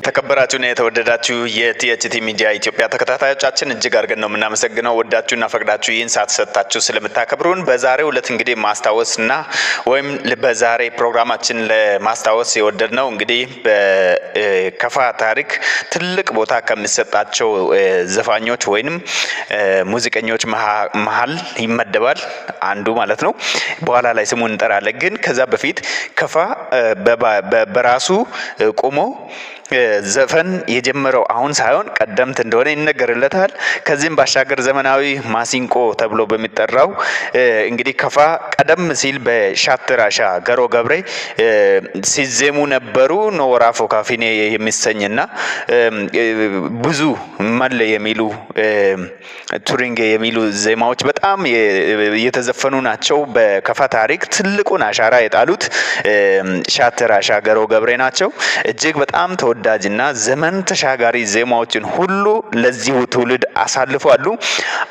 ተከበራችሁና የተወደዳችሁ የቲኤችቲ ሚዲያ ኢትዮጵያ ተከታታዮቻችን እጅግ አድርገን ነው የምናመሰግነው። ወዳችሁና ፈቅዳችሁ ይህን ሰዓት ሰጣችሁ ስለምታከብሩን። በዛሬው ዕለት እንግዲህ ማስታወስና ወይም በዛሬ ፕሮግራማችን ለማስታወስ የወደድነው እንግዲህ በከፋ ታሪክ ትልቅ ቦታ ከሚሰጣቸው ዘፋኞች ወይንም ሙዚቀኞች መሃል ይመደባል አንዱ ማለት ነው። በኋላ ላይ ስሙን እንጠራለን። ግን ከዛ በፊት ከፋ በራሱ ቆሞ ዘፈን የጀመረው አሁን ሳይሆን ቀደምት እንደሆነ ይነገርለታል። ከዚህም ባሻገር ዘመናዊ ማሲንቆ ተብሎ በሚጠራው እንግዲህ ከፋ ቀደም ሲል በሻትራሻ ገሮ ገብሬ ሲዜሙ ነበሩ። ኖራ ፎካፊኔ የሚሰኝና ብዙ መለ የሚሉ ቱሪንግ የሚሉ ዜማዎች በጣም የተዘፈኑ ናቸው። በከፋ ታሪክ ትልቁን አሻራ የጣሉት ሻትራሻ ገሮ ገብሬ ናቸው። እጅግ በጣም ተወዳጅና ዘመን ተሻጋሪ ዜማዎችን ሁሉ ለዚሁ ትውልድ አሳልፈዋል።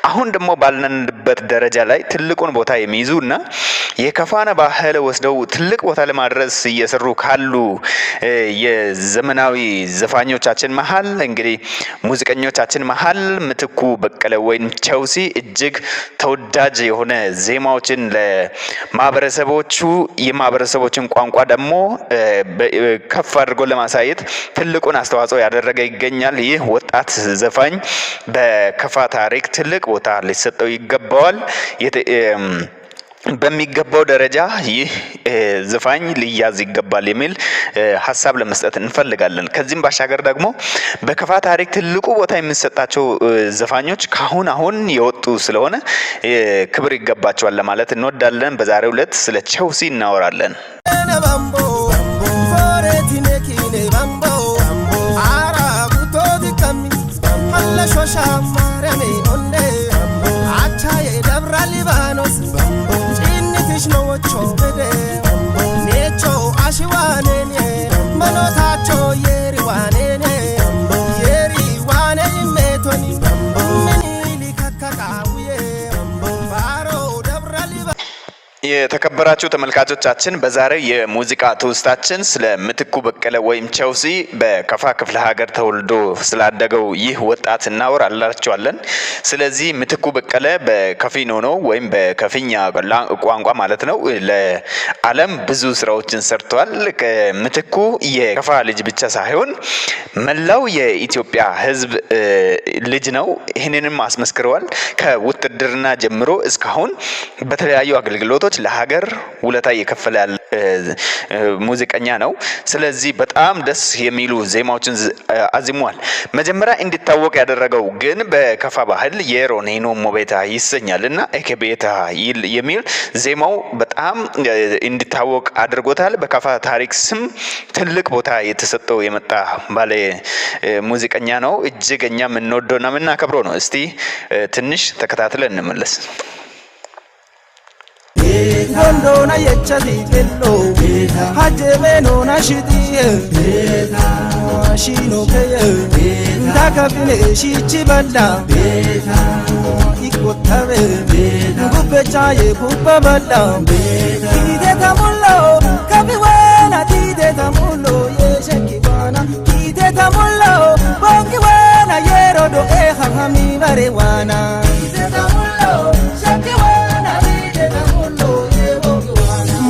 አሁን ደግሞ ባልነንበት ደረጃ ላይ ትልቁን ቦታ የሚይዙና የከፋን ባህል ወስደው ትልቅ ቦታ ለማድረስ እየሰሩ ካሉ የዘመናዊ ዘፋኞቻችን መሃል እንግዲህ ሙዚቀኞቻችን መሃል ምትኩ በቀለ ወይም ቸውሲ እጅግ ተወዳጅ የሆነ ዜማዎችን ለማህበረሰቦቹ የማህበረሰቦችን ቋንቋ ደግሞ ከፍ አድርጎ ለማሳየት ትልቁን አስተዋጽኦ ያደረገ ይገኛል። ይህ ወጣት ዘፋኝ በከፋ ታሪክ ትልቅ ቦታ ሊሰጠው ይገባዋል። በሚገባው ደረጃ ይህ ዘፋኝ ሊያዝ ይገባል የሚል ሐሳብ ለመስጠት እንፈልጋለን። ከዚህም ባሻገር ደግሞ በከፋ ታሪክ ትልቁ ቦታ የሚሰጣቸው ዘፋኞች አሁን የወጡ ስለሆነ ክብር ይገባቸዋል ለማለት እንወዳለን። በዛሬው ዕለት ስለ ቸውሲ እናወራለን። የተከበራችሁ ተመልካቾቻችን በዛሬው የሙዚቃ ትውስታችን ስለ ምትኩ በቀለ ወይም ቸውሲ በከፋ ክፍለ ሀገር ተወልዶ ስላደገው ይህ ወጣት እናወራላችኋለን። ስለዚህ ምትኩ በቀለ በከፊኖ ነው ወይም በከፊኛ ቋንቋ ማለት ነው ለዓለም ብዙ ስራዎችን ሰርቷል። ምትኩ የከፋ ልጅ ብቻ ሳይሆን መላው የኢትዮጵያ ሕዝብ ልጅ ነው። ይህንንም አስመስክረዋል። ከውትድርና ጀምሮ እስካሁን በተለያዩ አገልግሎቶች ለሀገር ውለታ የከፈለ ሙዚቀኛ ነው። ስለዚህ በጣም ደስ የሚሉ ዜማዎችን አዝሟል። መጀመሪያ እንዲታወቅ ያደረገው ግን በከፋ ባህል የሮኔኖ ሞቤታ ይሰኛልና ኤከቤታ የሚል ዜማው በጣም እንዲታወቅ አድርጎታል። በከፋ ታሪክ ስም ትልቅ ቦታ የተሰጠው የመጣ ባለ ሙዚቀኛ ነው። እጅግ እኛ የምንወደውና የምናከብረው ነው። እስቲ ትንሽ ተከታትለን እንመለስ። Londona yechati bello hajeme nona shidiye shino keye ndaka bine shichi balla ikotabe gubbe chaye gubba balla tide tamullo kabiwana tide tamullo yesheki bana tide tamullo bongiwana yerodo hami barewana tide tamullo sheki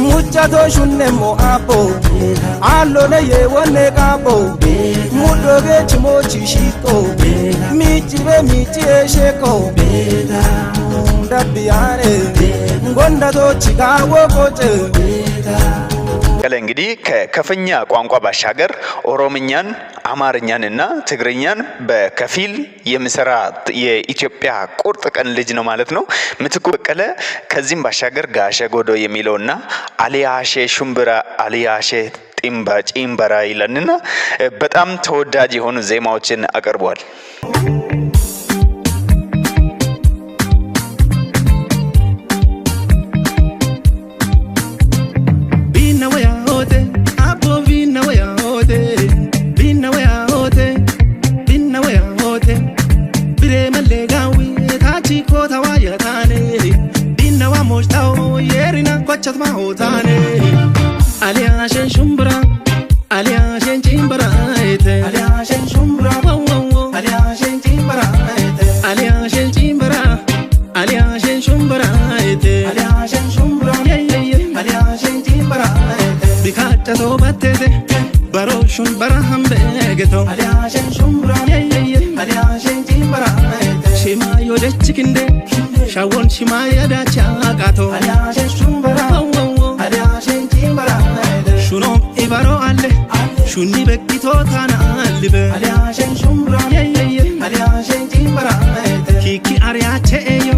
Muchato shunne mo apo allo ne ye wonne kapo mudoge chimo chishito michi sheko ndabiare ngonda do chikawo koche እንግዲህ ከከፍኛ ቋንቋ ባሻገር ኦሮምኛን፣ አማርኛንና ትግርኛን በከፊል የሚሰራ የኢትዮጵያ ቁርጥ ቀን ልጅ ነው ማለት ነው ምትኩ በቀለ። ከዚህም ባሻገር ጋሸ ጎዶ የሚለውና አሊያሼ ሹምብራ አሊያሼ ጢምበራ ይለንና በጣም ተወዳጅ የሆኑ ዜማዎችን አቀርቧል። Kota wa ya taane dinna wa mojtao yerina kochat ma hotane aliya shen shumbra aliya shen chimbra ete aliya shen shumbra aliya shen chimbra ete aliya shen chimbra aliya shen shumbra ete aliya shen shumbra aliya shen chimbra ete bikacha to batete baroshun baraham begeto aliya shen shumbra aliya shen chimbra ete shima yo de chikinde shawon shima ya da chakato aliya shen shumbra aliya shen chimbra ete shuno ibaro alle shunni bekito tana albe aliya shen shumbra aliya shen chimbra ete kiki arya cheyo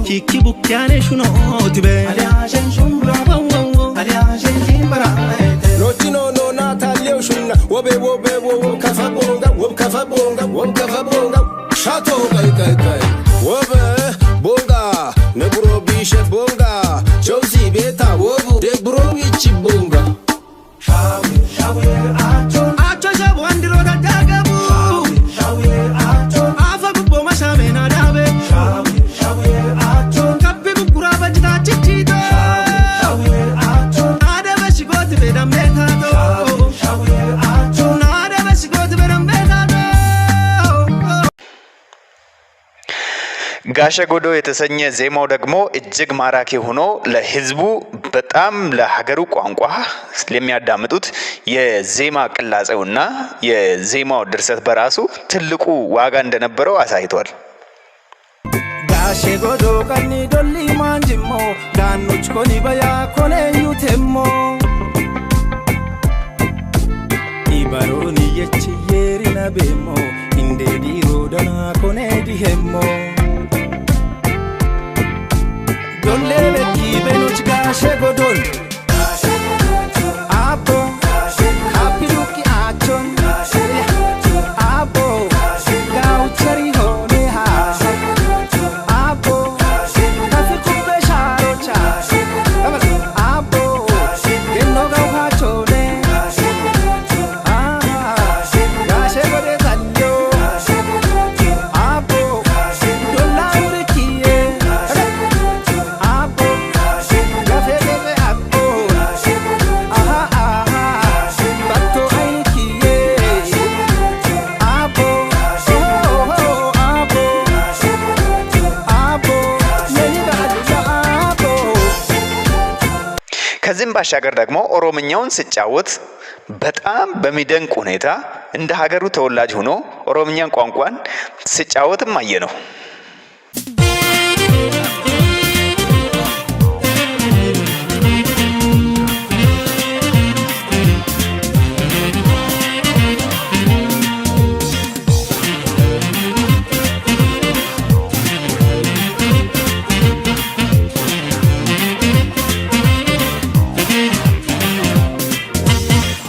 kiki bukyane shuno tibe aliya shen shumbra aliya shen chimbra ete Notino no natalio shunna wobe kafabonga kafabonga shato kai wobe bonga nebro bishe bonga jozi beta wobu de bro ichi bonga shawe acho shabu andiro da dagabu shawe acho afa bubo masame na dabe shawe acho kape bukura bajita chichito shawe acho ade bashigoti beda metato shawe acho ade bashigoti beda metato ጋሸ ጎዶ የተሰኘ ዜማው ደግሞ እጅግ ማራኪ ሆኖ ለህዝቡ በጣም ለሀገሩ ቋንቋ ስለሚያዳምጡት የዜማ ቅላጼውና የዜማው ድርሰት በራሱ ትልቁ ዋጋ እንደነበረው አሳይቷል። ጋሸ ጎዶ ቀኒ ዶሊ ማንጅሞ ዳኖች ኮኒ በያ ኮኔዩ ቴሞ ኢባሮኒ የቺየሪና ቤሞ እንደ ዲሮ ደና ኮኔ ዲሄሞ Dolle vecchi venuti gashe godol Abo Kapiruki achon Abo Gauchari hone ha Abo Kafi kubbe sharocha Abo Genno gau hachone Gashe gode talyo Abo Dolla urikiye ከዚህም ባሻገር ደግሞ ኦሮምኛውን ሲጫወት በጣም በሚደንቅ ሁኔታ እንደ ሀገሩ ተወላጅ ሆኖ ኦሮምኛን ቋንቋን ሲጫወትም አየነው።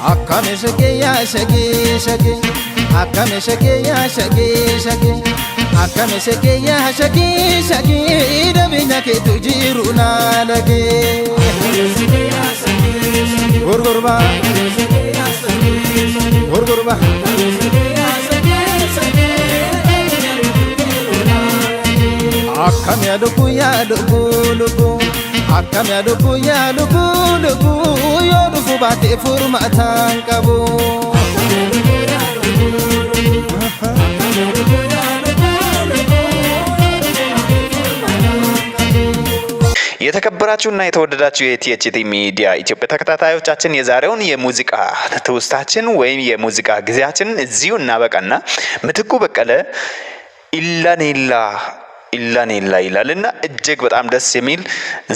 Akkame shage ya shage Akkame shage ya shage Akkame shage ya shage Dabinya ke tujiru na lage Gurgurba Akkame ya lugu Akkam ya lugu yo dufu bate furmatan qabu የተከበራችሁና የተወደዳችሁ የቲኤችቲ ሚዲያ ኢትዮጵያ ተከታታዮቻችን የዛሬውን የሙዚቃ ትውስታችን ወይም የሙዚቃ ጊዜያችን እዚሁ እናበቃና ምትኩ በቀለ ኢላኔላ ይላልና እጅግ በጣም ደስ የሚል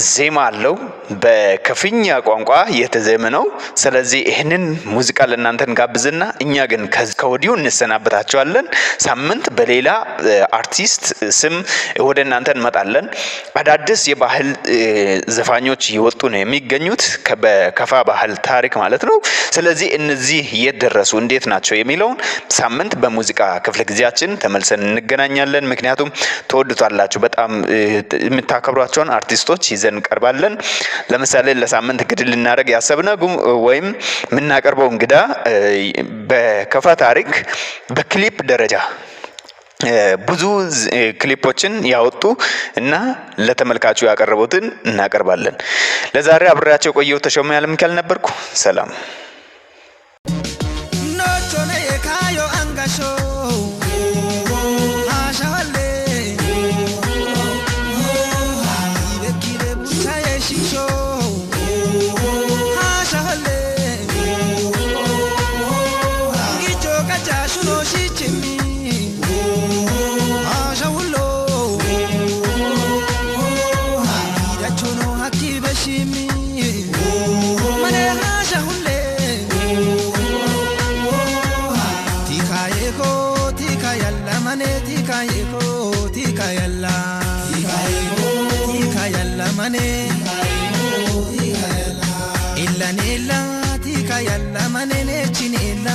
ዜማ አለው። በከፍኛ ቋንቋ የተዜመ ነው። ስለዚህ ይህንን ሙዚቃ ለእናንተ እንጋብዝና እኛ ግን ከወዲሁ እንሰናበታችኋለን። ሳምንት በሌላ አርቲስት ስም ወደ እናንተ እንመጣለን። አዳዲስ የባህል ዘፋኞች ይወጡ ነው የሚገኙት በከፋ ባህል ታሪክ ማለት ነው። ስለዚህ እነዚህ የት ደረሱ እንዴት ናቸው የሚለውን ሳምንት በሙዚቃ ክፍለ ጊዜያችን ተመልሰን እንገናኛለን። ምክንያቱም ተወዱታላችሁ በጣም የምታከብሯቸውን አርቲስቶች ይዘን ቀርባለን። ለምሳሌ ለሳምንት ግድል ልናደርግ ያሰብነው ወይም የምናቀርበው እንግዳ በከፋ ታሪክ በክሊፕ ደረጃ ብዙ ክሊፖችን ያወጡ እና ለተመልካቹ ያቀርቡትን እናቀርባለን። ለዛሬ አብሬያቸው ቆየው ተሾመ ያለምካል ነበርኩ። ሰላም Illa tika yalla manene chinela